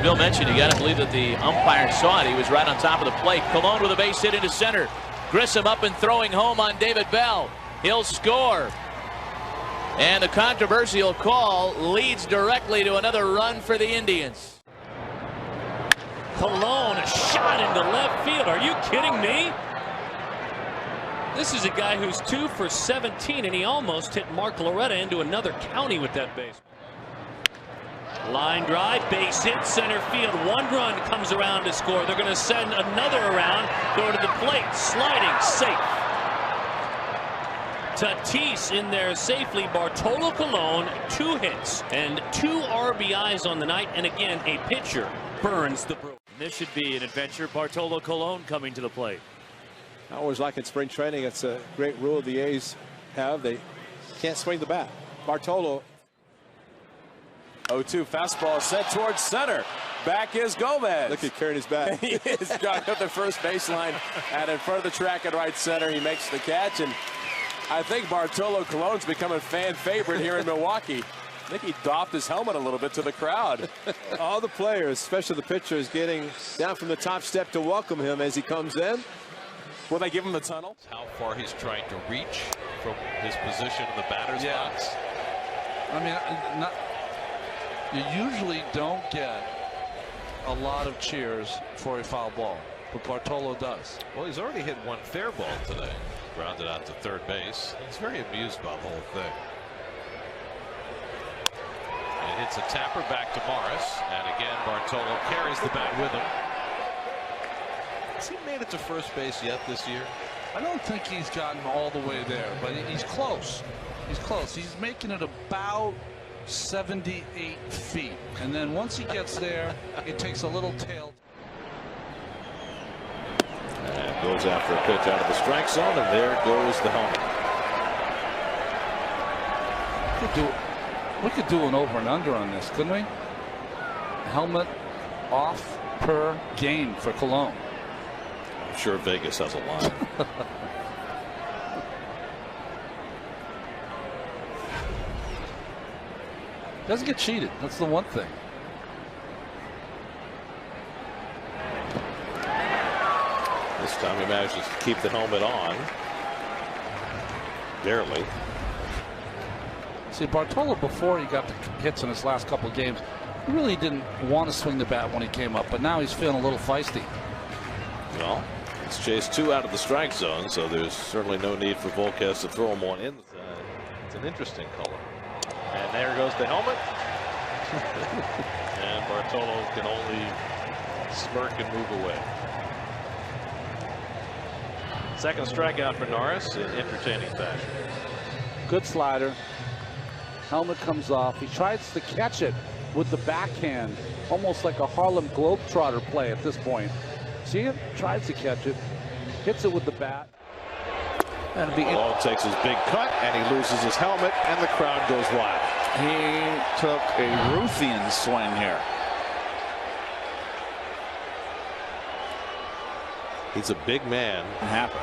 Bill mentioned, you got to believe that the umpire saw it. He was right on top of the plate. Colon with a base hit into center. Grissom up and throwing home on David Bell. He'll score. And the controversial call leads directly to another run for the Indians. Colon, a shot into left field. Are you kidding me? This is a guy who's 2 for 17, and he almost hit Mark Loretta into another county with that base. Line drive, base hit, center field. 1 run comes around to score. They're going to send another around, go to the plate, sliding, safe. Tatis in there safely. Bartolo Colon, 2 hits and 2 RBIs on the night, and again, a pitcher burns the brew. This should be an adventure. Bartolo Colon coming to the plate. I always like in spring training, it's a great rule the A's have. They can't swing the bat. Bartolo. 0-2 fastball set towards center. Back is Gomez. Look at carrying his bat. He is driving up the first baseline and in front of the track at right center. He makes the catch, and I think Bartolo Colon's becoming fan favorite here in Milwaukee. I think he doffed his helmet a little bit to the crowd. All the players, especially the pitchers, getting down from the top step to welcome him as he comes in. Will they give him the tunnel? How far he's trying to reach from his position in the batter's box. I mean, you usually don't get a lot of cheers for a foul ball, but Bartolo does. Well, he's already hit 1 fair ball today. Grounded out to third base. He's very amused by the whole thing. And hits a tapper back to Morris, and again Bartolo carries the bat with him. Has he made it to first base yet this year? I don't think he's gotten all the way there, but he's close. He's close. He's making it about 78 feet. And then once he gets there, it takes a little tail. And goes after a pitch out of the strike zone, and there goes the helmet. We could do an over and under on this, couldn't we? Helmet off per game for Colon. I'm sure Vegas has a line. Doesn't get cheated. That's the one thing. This time he manages to keep the helmet on. Barely. See, Bartolo, before he got the hits in his last couple of games, he really didn't want to swing the bat when he came up, but now he's feeling a little feisty. Well, it's chased 2 out of the strike zone, so there's certainly no need for Volquez to throw him one in. It's an interesting color. And there goes the helmet. And Bartolo can only smirk and move away. Second strikeout for Norris in entertaining fashion. Good slider. Helmet comes off. He tries to catch it with the backhand, almost like a Harlem Globetrotter play at this point. See it? Tries to catch it. Hits it with the bat. Malone takes his big cut, and he loses his helmet, and the crowd goes wild. He took a Ruthian swing here. He's a big man. Happen.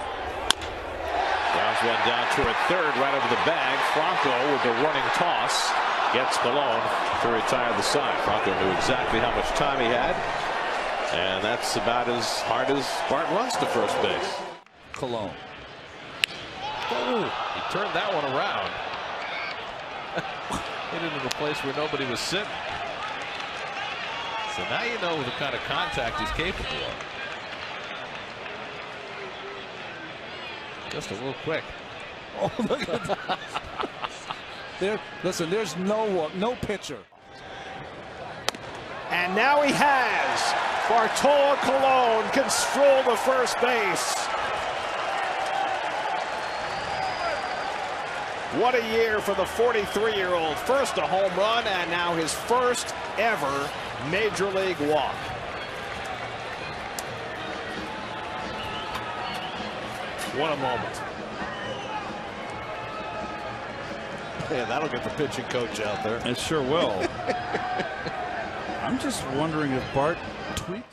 Grounds one down toward third, right over the bag. Franco with the running toss gets Malone to retire the side. Franco knew exactly how much time he had, and that's about as hard as Bart runs to first base. Colon. Oh, he turned that one around. Hit it in a place where nobody was sitting. So now you know the kind of contact he's capable of. Just a little quick. Oh, look at that. Listen, there's no pitcher. And now he has. Bartolo Colon can stroll to first base. What a year for the 43-year-old. First a home run, and now his first ever Major League walk. What a moment. Yeah, that'll get the pitching coach out there. It sure will. I'm just wondering if Bart tweaked.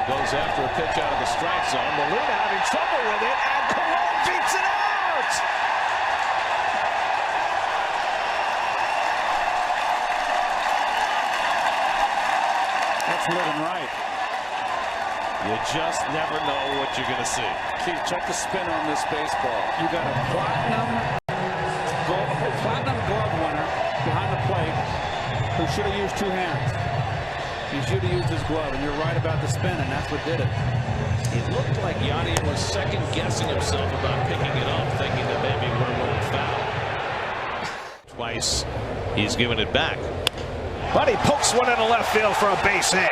Goes after a pitch out of the strike zone. Molina having trouble with it, and Colon beats it out. That's living right. You just never know what you're going to see. Keith, check the spin on this baseball. You got a platinum glove winner behind the plate who should have used 2 hands. He should have used his glove, and you're right about the spin, and that's what did it. It looked like Yanni was second-guessing himself about picking it up, thinking that maybe it would have rolled foul. Twice, he's given it back. But he pokes one into left field for a base hit.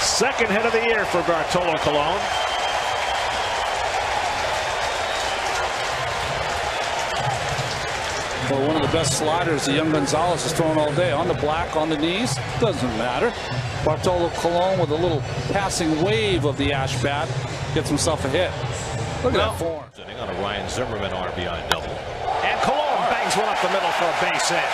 Second hit of the year for Bartolo Colon. Well, one of the best sliders the young Gonzalez has thrown all day. On the black, on the knees, doesn't matter. Bartolo Colon with a little passing wave of the ash bat gets himself a hit. Look at that form. Sitting on a Ryan Zimmerman RBI double. And Colon bangs one up the middle for a base hit.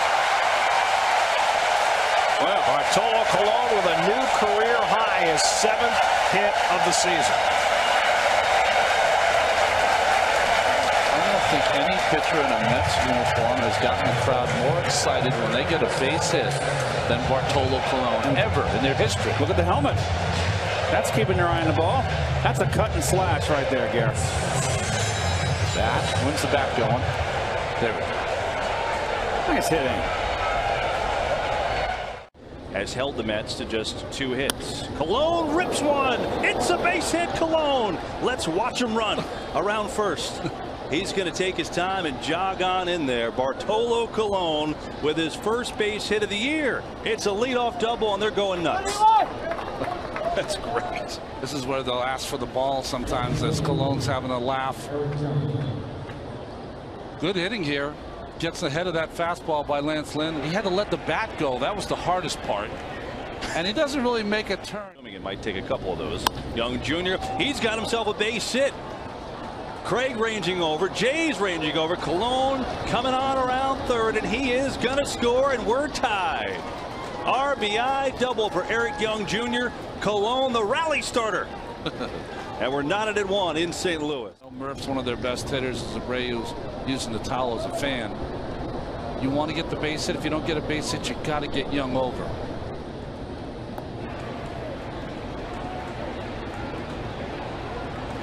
Well, Bartolo Colon with a new career high, his 7th hit of the season. I don't think any pitcher in a Mets uniform has gotten the crowd more excited when they get a base hit than Bartolo Colon ever in their history. Look at the helmet. That's keeping your eye on the ball. That's a cut and slash right there, Garrett. That when's the bat going? There we go. Nice hitting. Has held the Mets to just 2 hits. Colon rips one. It's a base hit, Colon. Let's watch him run around first. He's going to take his time and jog on in there. Bartolo Colon with his first base hit of the year. It's a leadoff double, and they're going nuts. That's great. This is where they'll ask for the ball sometimes as Colon's having a laugh. Good hitting here. Gets ahead of that fastball by Lance Lynn. He had to let the bat go. That was the hardest part. And he doesn't really make a turn. It might take a couple of those. Young Jr., he's got himself a base hit. Craig ranging over, Jay's ranging over, Colon coming on around third, and he is gonna score, and we're tied. RBI double for Eric Young Jr. Colon, the rally starter. And we're knotted at 1 in St. Louis. Murph's one of their best hitters. Is Abreu's using the towel as a fan. You want to get the base hit. If you don't get a base hit, you got to get Young over.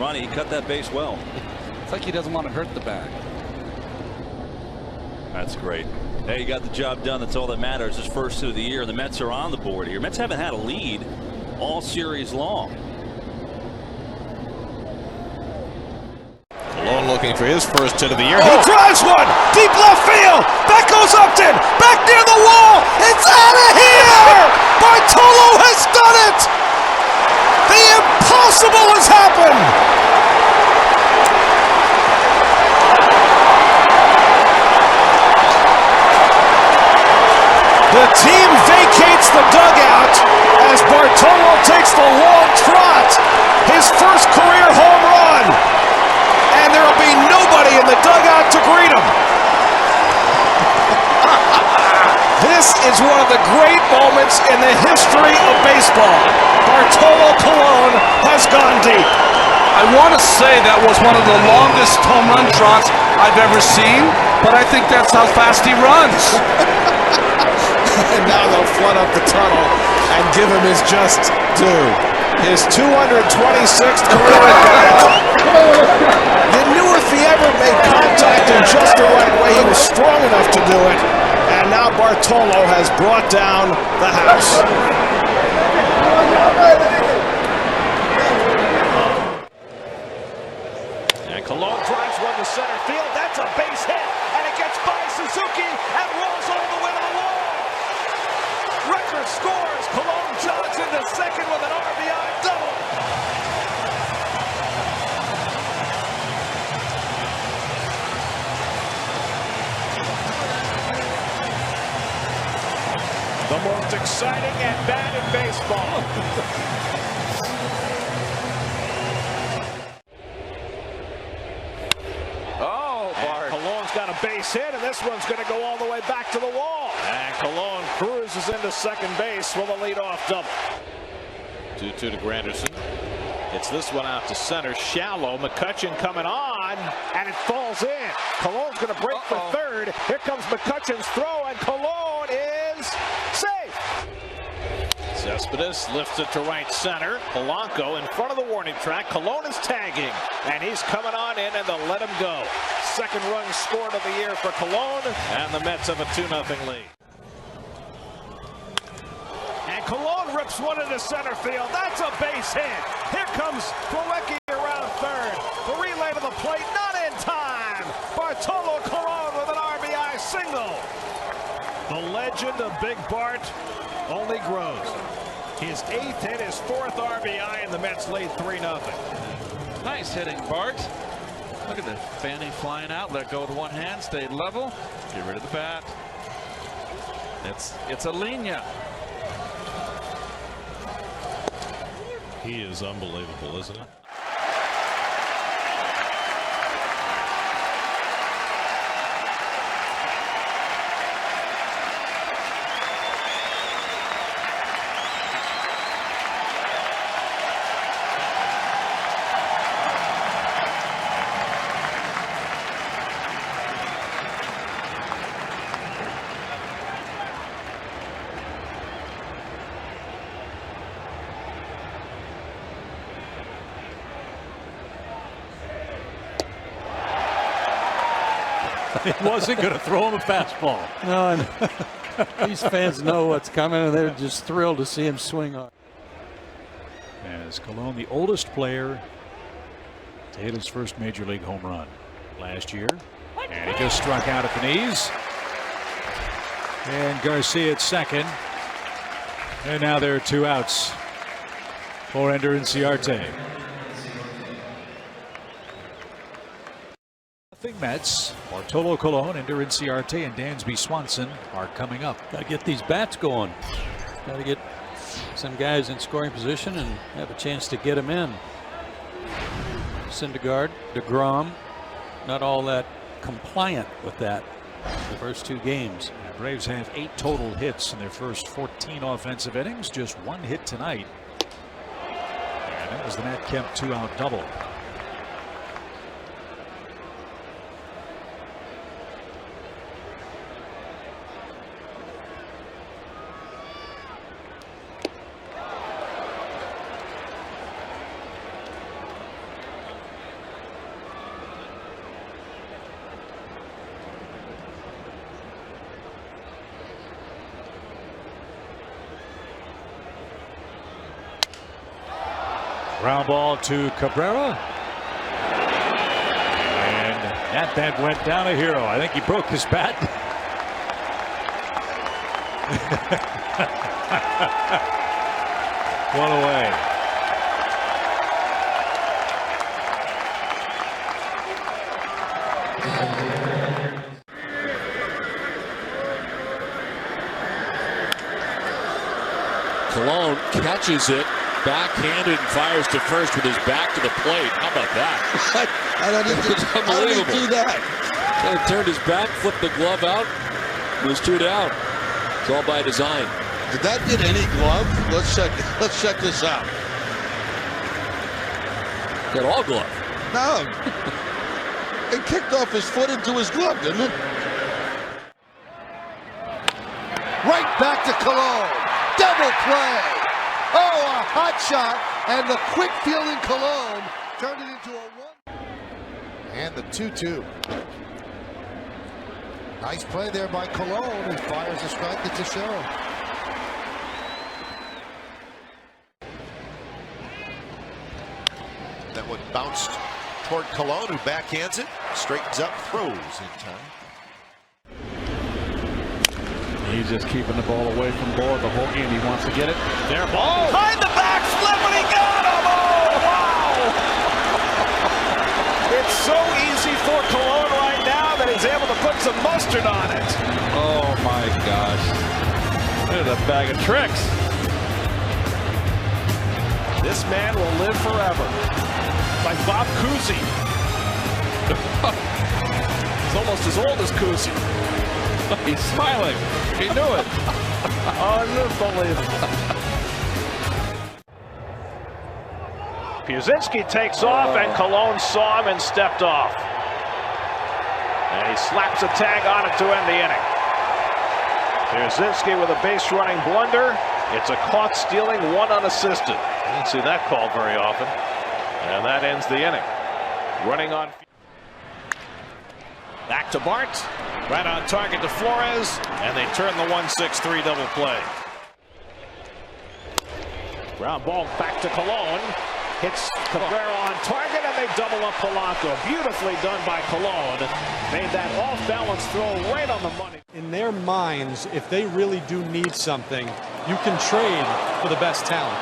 Ronnie, he cut that base well. It's like he doesn't want to hurt the bag. That's great. Hey, he got the job done. That's all that matters. His first hit of the year, and the Mets are on the board here. Mets haven't had a lead all series long. Colon looking for his first hit of the year. He drives one deep left field. That goes Upton. Back near the wall. It's out of here. Bartolo has done it. The impossible has happened. The team vacates the dugout as Bartolo takes the long trot. His first career home run. And there will be nobody in the dugout to greet him. This is one of the great moments in the history of baseball. Bartolo Colon has gone deep. I want to say that was one of the longest home run trots I've ever seen, but I think that's how fast he runs. And now they'll flood up the tunnel and give him his just due. His 226th career at bat. You knew if he ever made contact in just the right way, he was strong enough to do it. And now Bartolo has brought down the house. And Colon drives one to center field. That's a base hit. And it gets by Suzuki and rolls all the way to the wall. Rutgers scores. Colon jogs into second with an RBI double. The most exciting at bat in baseball. Colon's got a base hit, and this one's going to go all the way back to the wall. And Colon cruises into second base with a leadoff double. 2-2 to Granderson. It's this one out to center, shallow. McCutchen coming on, and it falls in. Colon's going to break for third. Here comes McCutchen's throw, and Colon is safe. Cespedes lifts it to right center. Polanco in front of the warning track. Colon is tagging, and he's coming on in, and they'll let him go. Second run scored of the year for Colon, and the Mets have a 2-0 lead. And Colon rips one into center field. That's a base hit. Here comes Plawecki around third. The relay to the plate, not in time. Bartolo Colon with an RBI single. The legend of Big Bart only grows. His 8th hit, his 4th RBI, and the Mets lead 3-0. Nice hitting, Bart. Look at the fanny flying out. Let go with one hand. Stay level. Get rid of the bat. It's a linea. He is unbelievable, isn't it? He wasn't going to throw him a fastball. No, and these fans know what's coming, and they're just thrilled to see him swing on. As Colon, the oldest player, to hit his first major league home run last year, and he just struck out at the knees. And Garcia at second, and now there are 2 outs for Ender Inciarte. Mets, Bartolo Colon, Ender Inciarte, and Dansby Swanson are coming up. Got to get these bats going. Got to get some guys in scoring position and have a chance to get them in. Syndergaard, DeGrom, not all that compliant with that the first 2 games. The Braves have 8 total hits in their first 14 offensive innings, just 1 hit tonight. And that was the Matt Kemp 2-out double. Ground ball to Cabrera. And that bat went down a hero. I think he broke his bat. One away. Colon catches it. Backhanded and fires to first with his back to the plate. How about that? I don't even, how did he do that? Kind of turned his back, flipped the glove out. It was 2 down. It's all by design. Did that get any glove? Let's check this out. Got all glove. No. It kicked off his foot into his glove, didn't it? Right back to Colon. Double play. Oh, a hot shot, and the quick fielding Colon turned it into a 1. And the 2-2. Nice play there by Colon, who fires a strike at Teixeira. That one bounced toward Colon, who backhands it, straightens up, throws in time. He's just keeping the ball away from Bohr the whole game. He wants to get it. There, ball. Behind the back flip, and he got him! Oh, wow! It's so easy for Colon right now that he's able to put some mustard on it. Oh, my gosh. There's a bag of tricks. This man will live forever. Like Bob Cousy. He's almost as old as Cousy. He's smiling. He knew it. Unbelievable. Pierzynski takes off, and Colon saw him and stepped off. And he slaps a tag on it to end the inning. Pierzynski with a base running blunder. It's a caught stealing, one unassisted. You don't see that called very often. And that ends the inning. Running on. Back to Bart. Right on target to Flores. And they turn the 1-6-3 double play. Ground ball back to Colon. Hits Cabrera on target, and they double up Polanco. Beautifully done by Colon. Made that off-balance throw right on the money. In their minds, if they really do need something, you can trade for the best talent.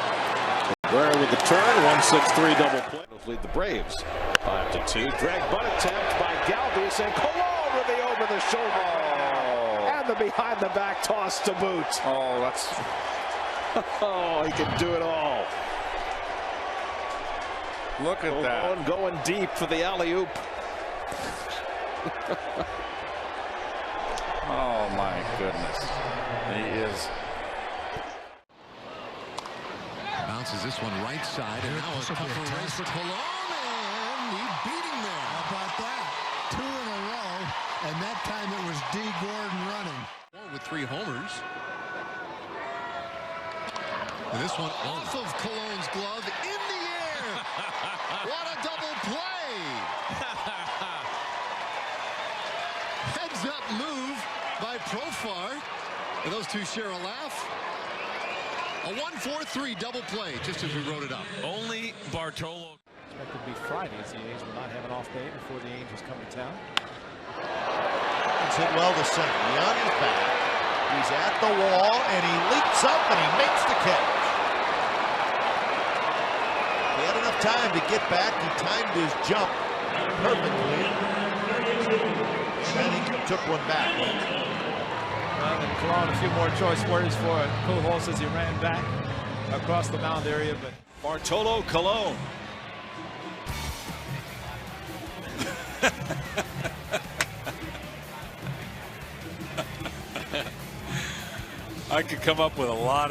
Cabrera with the turn, 1-6-3 double play. Lead the Braves 5-2. Drag bunt attempt by Galvis, and Colon with the over-the-shoulder. And the behind-the-back toss to boot. Oh, that's... Oh, he can do it all. Look at that. Going deep for the alley-oop. Oh, my goodness. He is. Bounces this one right side, and now a tougher race for Colon, and he beat him there. How about that? 2 in a row, and that time it was D. Gordon running. With 3 homers. And this one off of Colon's glove in the air. What a double play. Heads up move by Profar. And those two share a laugh. A 1-4-3 double play, just as we wrote it up. Only Bartolo. Expected to be Friday as the A's will not have an off day before the Angels come to town. It's hit well to center. Young is back. He's at the wall, and he leaps up, and he makes the catch. He had enough time to get back. He timed his jump perfectly. And he took one back. Well, and Colon, a few more choice words for Pujols as he ran back across the mound area. But Bartolo Colon. I could come up with a lot of